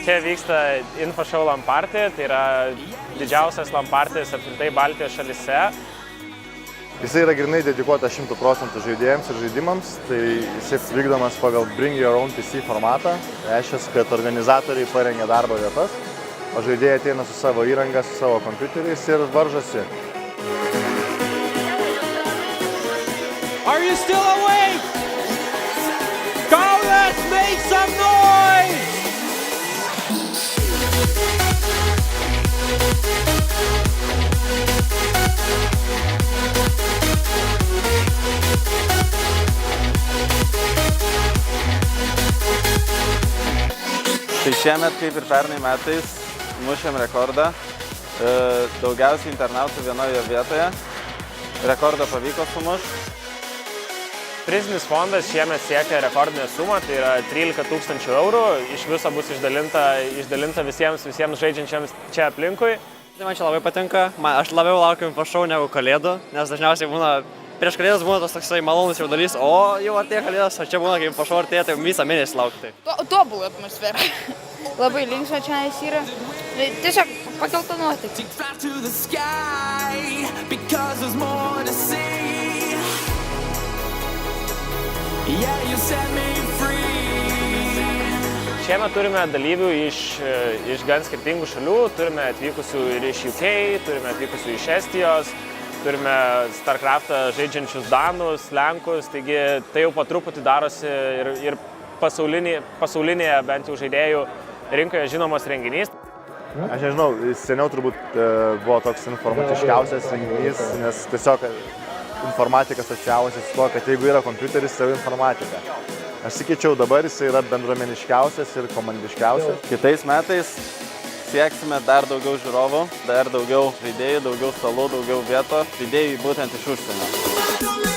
Čia vyksta InfoShow LAN Party, tai yra didžiausias LAN Partis apskritai Baltijos šalyse. Jisai yra grynai dedikuotas 100% žaidėjams ir žaidimams, tai jisai vykdomas pagal Bring Your Own PC formatą. Reiškia, kad organizatoriai parengia darbo vietas, o žaidėjai ateina su savo įranga, su savo kompiuteriais ir varžosi. Are you still awake? Go, let's make some noise! Tai šiemet, kaip ir pernai metais, mušėm rekordą. Daugiausiai internautų vienoje vietoje. Rekordą pavyko sumušti. Prizinis fondas šiemet siekia rekordinę sumą, tai yra 13 000 eurų. Iš viso bus išdalinta visiems žaidžiančiams čia aplinkui. Tai man čia labai patinka. Aš labiau laukiu InfoShow negu Kalėdų, nes dažniausiai būna, prieš Kalėdas būna tas toksai malonus jaudulys, o jau artėja Kalėdas, o čia būna, kai InfoShow artėja, tai visą mėnesį laukti. Tobulą atmosferą. Labai linksma čia yra. Tiesiog pakelta nuotaika. Šiemet turime dalyvių iš gan skirtingų šalių, turime atvykusių ir iš UK, turime atvykusių iš Estijos, turime StarCraft'ą žaidžiančius danus, lenkus, taigi tai jau po truputį darosi ir pasaulinėje bent jau žaidėjų rinkoje žinomas renginys. Aš nežinau, seniau turbūt buvo toks informatiškiausias renginys, nes tiesiog informatika asociavosi su to, kad jeigu yra kompiuteris, tai jau informatika. Aš sakyčiau, dabar jis yra bendruomeniškiausias ir komandiškiausias. Kitais metais sieksime dar daugiau žiūrovų, dar daugiau žaidėjų, daugiau stalų, daugiau vietų, žaidėjų būtent iš užsienio.